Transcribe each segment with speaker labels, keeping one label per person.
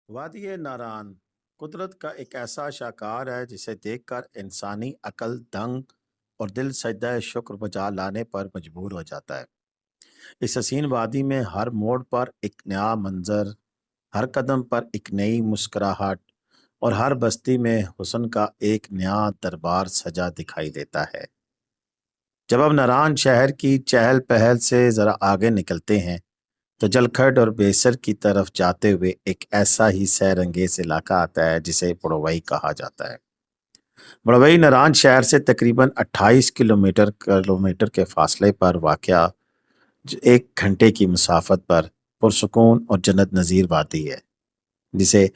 Speaker 1: وادی ناران قدرت کا ایک ایسا شاہکار ہے جسے دیکھ کر انسانی عقل دنگ اور دل سجدہ شکر بجا لانے پر مجبور ہو جاتا ہے۔ اس حسین وادی میں ہر موڑ پر ایک نیا منظر، ہر قدم پر ایک نئی مسکراہٹ اور ہر بستی میں حسن کا ایک نیا دربار سجا دکھائی دیتا ہے۔ جب ہم ناران شہر کی چہل پہل سے ذرا آگے نکلتے ہیں تو جلکھڈ اور بیسر کی طرف جاتے ہوئے ایک ایسا ہی سیر انگیز علاقہ آتا ہے جسے بڑوئی کہا جاتا ہے۔ بڑوئی ناران شہر سے تقریباً 28 کلومیٹر کے فاصلے پر واقع ایک گھنٹے کی مسافت پر پرسکون اور جنت نظیر وادی ہے، جسے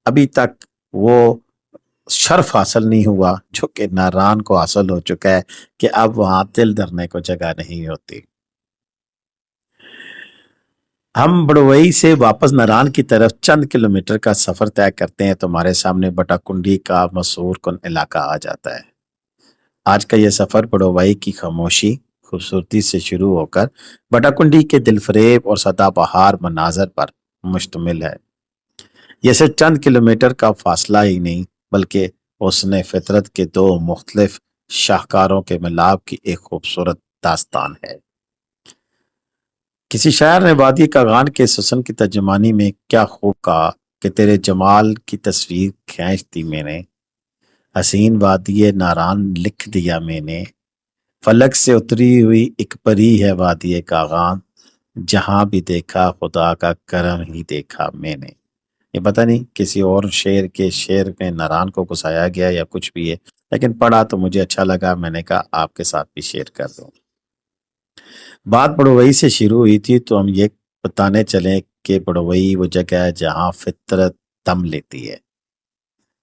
Speaker 1: ابھی تک وہ شرف حاصل نہیں ہوا جو کہ ناران کو حاصل ہو چکا ہے کہ اب وہاں دل دھرنے کو جگہ نہیں ہوتی۔ ہم بڑوئی سے واپس ناران کی طرف چند کلومیٹر کا سفر طے کرتے ہیں تو ہمارے سامنے بٹا کنڈی کا مسحور کن علاقہ آ جاتا ہے۔ آج کا یہ سفر بڑوئی کی خاموشی، خوبصورتی سے شروع ہو کر بٹا کنڈی کے دل فریب اور سدا بہار مناظر پر مشتمل ہے۔ یہ صرف چند کلومیٹر کا فاصلہ ہی نہیں بلکہ حسن فطرت کے دو مختلف شاہکاروں کے ملاپ کی ایک خوبصورت داستان ہے۔ کسی شاعر نے وادی کاغان کے حسن کی ترجمانی میں کیا خوب کہا کہ تیرے جمال کی تصویر کھینچ دی میں نے، حسین وادی ناران لکھ دیا میں نے، فلک سے اتری ہوئی ایک پری ہے وادی کاغان، جہاں بھی دیکھا خدا کا کرم ہی دیکھا میں نے۔ یہ پتہ نہیں کسی اور شعر کے شعر میں ناران کو گھسایا گیا یا کچھ بھی ہے، لیکن پڑھا تو مجھے اچھا لگا، میں نے کہا آپ کے ساتھ بھی شیئر کر دوں۔ بات بڑوئی سے شروع ہوئی تھی تو ہم یہ بتانے چلیں کہ بڑوئی وہ جگہ ہے جہاں فطرت دم لیتی ہے۔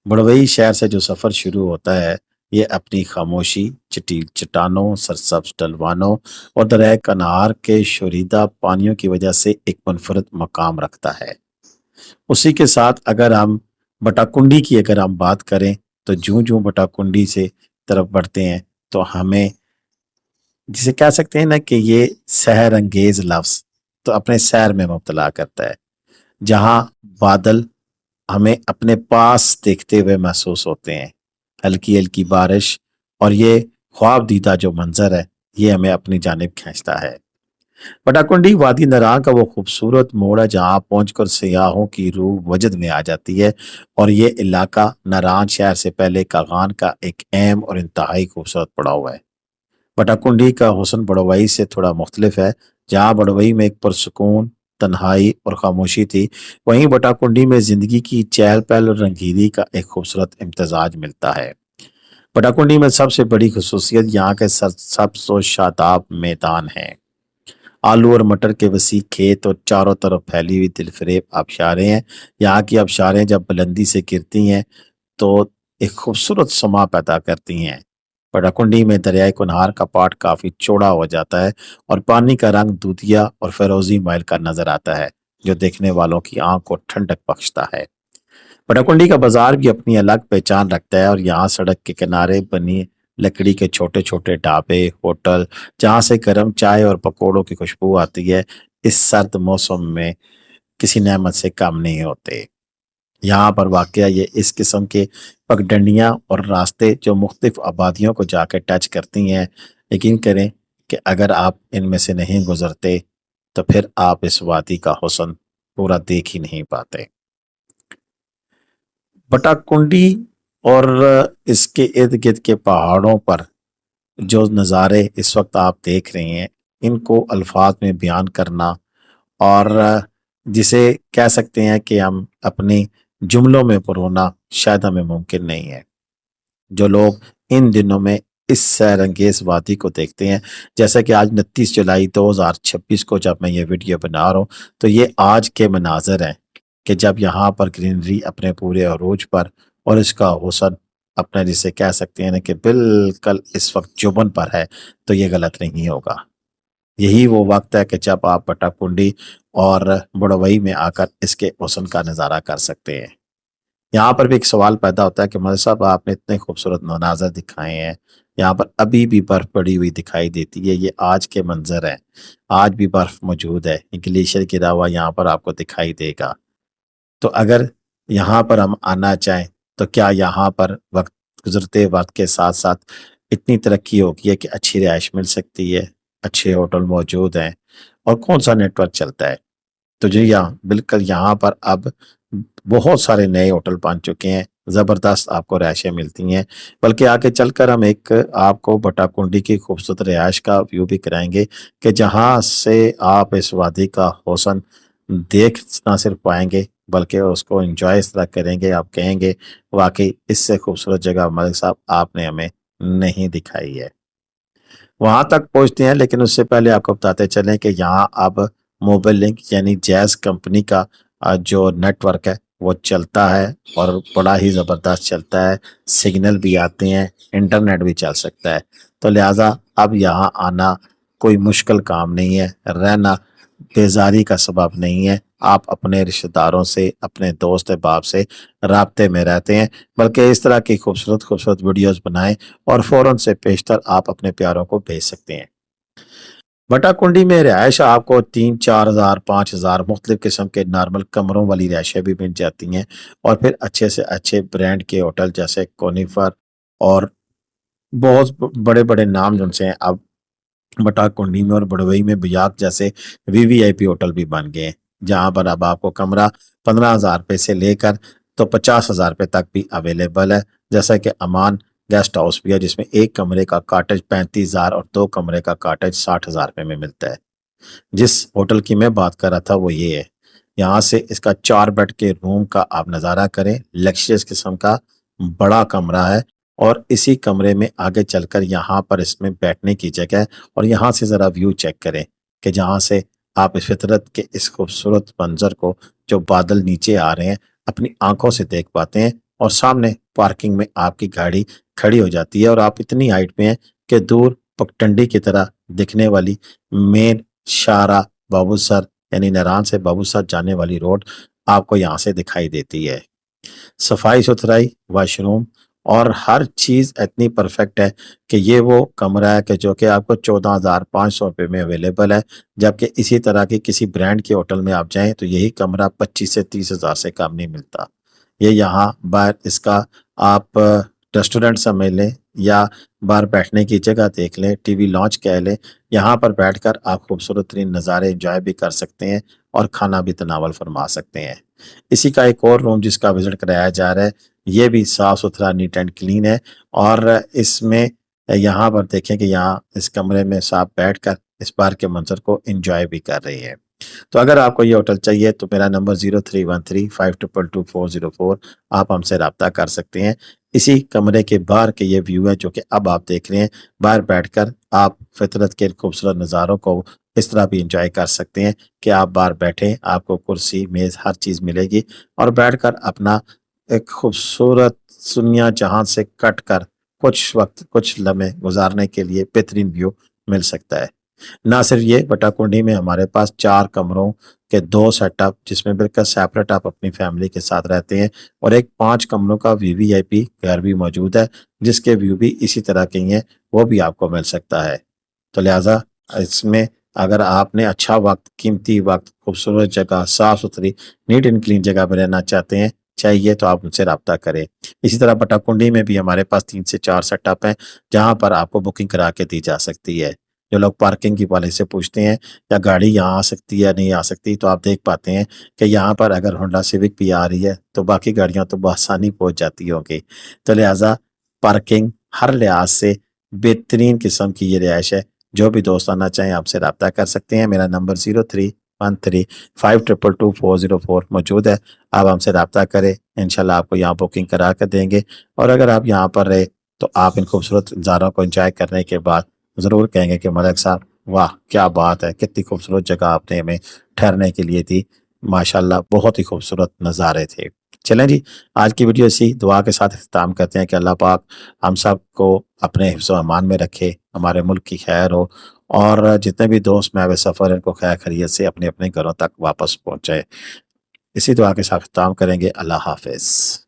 Speaker 1: بڑوئی شہر سے جو سفر شروع ہوتا ہے یہ اپنی خاموشی، چٹیل چٹانوں، سرسبز ڈلوانوں اور دریا کنار کے شوریدہ پانیوں کی وجہ سے ایک منفرد مقام رکھتا ہے۔ اسی کے ساتھ اگر ہم بٹا کنڈی کی اگر ہم بات کریں تو جوں بٹا کنڈی سے طرف بڑھتے ہیں تو ہمیں جسے کہہ سکتے ہیں نا کہ یہ سحر انگیز لفظ تو اپنے سیر میں مبتلا کرتا ہے، جہاں بادل ہمیں اپنے پاس دیکھتے ہوئے محسوس ہوتے ہیں، ہلکی ہلکی بارش اور یہ خواب دیدہ جو منظر ہے یہ ہمیں اپنی جانب کھینچتا ہے۔ بٹا کنڈی وادی ناران کا وہ خوبصورت موڑ ہے جہاں پہنچ کر سیاحوں کی روح وجد میں آ جاتی ہے، اور یہ علاقہ ناران شہر سے پہلے کاغان کا ایک اہم اور انتہائی خوبصورت پڑاؤ ہے۔ بٹا کنڈی کا حسن بڑوئی سے تھوڑا مختلف ہے۔ جہاں بڑوئی میں ایک پرسکون تنہائی اور خاموشی تھی، وہیں بٹا کنڈی میں زندگی کی چہل پہل اور رنگینی کا ایک خوبصورت امتزاج ملتا ہے۔ بٹا کنڈی میں سب سے بڑی خصوصیت یہاں کے سبز و شاداب میدان ہیں، آلو اور مٹر کے وسیع کھیت اور چاروں طرف پھیلی ہوئی دل فریب آبشاریں ہیں۔ یہاں کی آبشاریں جب بلندی سے گرتی ہیں تو ایک خوبصورت سما پیدا کرتی ہیں۔ بٹا کنڈی میں دریائے کنہار کا پاٹ کافی چوڑا ہو جاتا ہے اور پانی کا رنگ دودھیا اور فیروزی مائل کا نظر آتا ہے جو دیکھنے والوں کی آنکھ کو ٹھنڈک بخشتا ہے۔ بٹا کنڈی کا بازار بھی اپنی الگ پہچان رکھتا ہے اور یہاں سڑک کے کنارے بنی لکڑی کے چھوٹے چھوٹے ڈھابے، ہوٹل جہاں سے گرم چائے اور پکوڑوں کی خوشبو آتی ہے، اس سرد موسم میں کسی نعمت سے کم نہیں ہوتے۔ یہاں پر واقع یہ اس قسم کے پگڈنڈیاں اور راستے جو مختلف آبادیوں کو جا کے ٹچ کرتی ہیں، یقین کریں کہ اگر آپ ان میں سے نہیں گزرتے تو پھر آپ اس وادی کا حسن پورا دیکھ ہی نہیں پاتے۔ بٹا کنڈی اور اس کے ارد گرد کے پہاڑوں پر جو نظارے اس وقت آپ دیکھ رہے ہیں ان کو الفاظ میں بیان کرنا اور جسے کہہ سکتے ہیں کہ ہم اپنی جملوں میں پرونا شاید ہمیں ممکن نہیں ہے۔ جو لوگ ان دنوں میں اس سیر انگیز وادی کو دیکھتے ہیں، جیسا کہ آج 29 جولائی 2026 کو جب میں یہ ویڈیو بنا رہا ہوں تو یہ آج کے مناظر ہیں کہ جب یہاں پر گرینری اپنے پورے عروج پر اور اس کا حسن اپنا جسے کہہ سکتے ہیں کہ بالکل اس وقت جوبن پر ہے تو یہ غلط نہیں ہوگا۔ یہی وہ وقت ہے کہ جب آپ بٹا کنڈی اور بڑوئی میں آ کر اس کے حسن کا نظارہ کر سکتے ہیں۔ یہاں پر بھی ایک سوال پیدا ہوتا ہے کہ مولوی صاحب آپ نے اتنے خوبصورت مناظر دکھائے ہیں، یہاں پر ابھی بھی برف پڑی ہوئی دکھائی دیتی ہے، یہ آج کے منظر ہیں، آج بھی برف موجود ہے، گلیشیئر گرا ہوا یہاں پر آپ کو دکھائی دے گا۔ تو اگر یہاں پر ہم آنا چاہیں تو کیا یہاں پر وقت گزرتے وقت کے ساتھ ساتھ اتنی ترقی ہوگی ہے کہ اچھی رہائش مل سکتی ہے، اچھے ہوٹل موجود ہیں، اور کون سا نیٹ ورک چلتا ہے؟ تو جی ہاں، بالکل یہاں پر اب بہت سارے نئے ہوٹل بن چکے ہیں، زبردست آپ کو رہائشیں ملتی ہیں، بلکہ آگے چل کر ہم ایک آپ کو بٹا کنڈی کی خوبصورت رہائش کا ویو بھی کرائیں گے کہ جہاں سے آپ اس وادی کا حسن دیکھ نہ صرف پائیں گے بلکہ اس کو انجوائے اس طرح کریں گے، آپ کہیں گے واقعی اس سے خوبصورت جگہ ملک صاحب آپ نے ہمیں نہیں دکھائی ہے۔ وہاں تک پہنچتے ہیں، لیکن اس سے پہلے آپ کو بتاتے چلیں کہ یہاں اب موبائل لنک یعنی جیز کمپنی کا جو نیٹ ورک ہے وہ چلتا ہے، اور بڑا ہی زبردست چلتا ہے، سگنل بھی آتے ہیں، انٹرنیٹ بھی چل سکتا ہے۔ تو لہٰذا اب یہاں آنا کوئی مشکل کام نہیں ہے، رہنا بیزاری کا سبب نہیں ہے۔ آپ اپنے رشتہ داروں سے، اپنے دوست احباب سے رابطے میں رہتے ہیں، بلکہ اس طرح کی خوبصورت خوبصورت ویڈیوز بنائیں اور فوراً سے پیشتر آپ اپنے پیاروں کو بھیج سکتے ہیں۔ بٹا کنڈی میں رہائش آپ کو 3-4 ہزار 5 ہزار مختلف قسم کے نارمل کمروں والی رہائشیں بھی مل جاتی ہیں، اور پھر اچھے سے اچھے برانڈ کے ہوٹل جیسے کونیفر اور بہت بڑے بڑے نام جن سے ہیں اب بٹا کنڈی میں اور بڑوئی میں بیاک جیسے VVIP ہوٹل بھی بن گئے ہیں، جہاں پر اب آپ کو کمرہ 15,000 روپے سے لے کر تو 50,000 روپے تک بھی اویلیبل ہے، جیسا کہ امان گیسٹ ہاؤس بھی ہے جس میں ایک کمرے کا کاٹیج 35,000 اور 2 کمرے کا کاٹیج 60,000 روپے میں ملتا ہے۔ جس ہوٹل کی میں بات کر رہا تھا وہ یہ ہے، یہاں سے اس کا 4 بیڈ کے روم کا آپ نظارہ کریں، لکشریس قسم کا بڑا کمرہ ہے، اور اسی کمرے میں آگے چل کر یہاں پر اس میں بیٹھنے کی جگہ ہے، اور یہاں سے ذرا ویو چیک کریں کہ جہاں سے آپ اس فطرت کے اس خوبصورت منظر کو، جو بادل نیچے آ رہے ہیں، اپنی آنکھوں سے دیکھ پاتے ہیں، اور سامنے پارکنگ میں آپ کی گاڑی کھڑی ہو جاتی ہے، اور آپ اتنی ہائٹ پہ ہیں کہ دور پگڈنڈی کی طرح دکھنے والی مین شارہ بابو سر یعنی نران سے بابو سر جانے والی روڈ آپ کو یہاں سے دکھائی دیتی ہے۔ صفائی ستھرائی، واش روم اور ہر چیز اتنی پرفیکٹ ہے کہ یہ وہ کمرہ ہے کہ جو کہ آپ کو 14,500 روپے میں اویلیبل ہے، جبکہ اسی طرح کی کسی برانڈ کے ہوٹل میں آپ جائیں تو یہی کمرہ 25 سے 30 ہزار سے کم نہیں ملتا۔ یہ یہاں باہر اس کا آپ ریسٹورنٹ سمجھ لیں یا باہر بیٹھنے کی جگہ دیکھ لیں، ٹی وی لانچ کہہ لیں، یہاں پر بیٹھ کر آپ خوبصورت ترین نظارے انجوائے بھی کر سکتے ہیں اور کھانا بھی تناول فرما سکتے ہیں۔ اسی کا ایک اور روم جس کا وزٹ کرایا جا رہا ہے، یہ بھی صاف ستھرا نیٹ اینڈ کلین ہے، اور اس میں یہاں پر دیکھیں کہ یہاں اس کمرے میں صاحب بیٹھ کر اس بار کے منظر کو انجوائے بھی کر رہی ہیں۔ تو اگر آپ کو یہ ہوٹل چاہیے تو میرا نمبر 0313522204، آپ ہم سے رابطہ کر سکتے ہیں۔ اسی کمرے کے باہر کے یہ ویو ہے جو کہ اب آپ دیکھ رہے ہیں، باہر بیٹھ کر آپ فطرت کے خوبصورت نظاروں کو اس طرح بھی انجوائے کر سکتے ہیں کہ آپ باہر بیٹھیں، آپ کو کرسی میز ہر چیز ملے گی، اور بیٹھ کر اپنا ایک خوبصورت دنیا جہاں سے کٹ کر کچھ وقت کچھ لمحے گزارنے کے لیے بہترین ویو مل سکتا ہے۔ نہ صرف یہ، بٹا کنڈی میں ہمارے پاس 4 کمروں کے 2 سیٹ اپ جس میں بالکل سیپریٹ آپ اپنی فیملی کے ساتھ رہتے ہیں، اور ایک 5 کمروں کا VVIP گھر بھی موجود ہے جس کے ویو بھی اسی طرح کے ہی ہیں، وہ بھی آپ کو مل سکتا ہے۔ تو لہٰذا اس میں اگر آپ نے اچھا وقت، قیمتی وقت، خوبصورت جگہ، صاف ستھری نیٹ اینڈ کلین جگہ پہ رہنا چاہتے ہیں، چاہیے تو آپ مجھ سے رابطہ کریں۔ اسی طرح بٹا کنڈی میں بھی ہمارے پاس 3 سے 4 سیٹ اپ ہیں جہاں پر آپ کو بکنگ کرا کے دی جا سکتی ہے۔ جو لوگ پارکنگ کی پالیسی سے پوچھتے ہیں یا گاڑی یہاں آ سکتی ہے یا نہیں آ سکتی، تو آپ دیکھ پاتے ہیں کہ یہاں پر اگر ہونڈا سیوک بھی آ رہی ہے تو باقی گاڑیاں تو بآسانی پہنچ جاتی ہوں گی۔ تو لہٰذا پارکنگ ہر لحاظ سے بہترین قسم کی یہ رہائش ہے۔ جو بھی دوست آنا چاہیں آپ سے رابطہ کر سکتے ہیں۔ میرا نمبر 0313522204 موجود ہے، آپ ہم سے رابطہ کریں، انشاءاللہ آپ کو یہاں بکنگ کرا کر دیں گے، اور اگر آپ یہاں پر رہے تو آپ ان خوبصورت نظاروں کو انجوائے کرنے کے بعد ضرور کہیں گے کہ ملک صاحب واہ کیا بات ہے، کتنی خوبصورت جگہ آپ نے ہمیں ٹھہرنے کے لیے دی، ماشاءاللہ بہت ہی خوبصورت نظارے تھے۔ چلیں جی، آج کی ویڈیو اسی دعا کے ساتھ اختتام کرتے ہیں کہ اللہ پاک ہم سب کو اپنے حفظ و امان میں رکھے، ہمارے ملک کی خیر ہو، اور جتنے بھی دوست میں سفر ان کو خیر خیریت سے اپنے اپنے گھروں تک واپس پہنچائے۔ اسی دعا کے ساتھ اختتام کریں گے۔ اللہ حافظ۔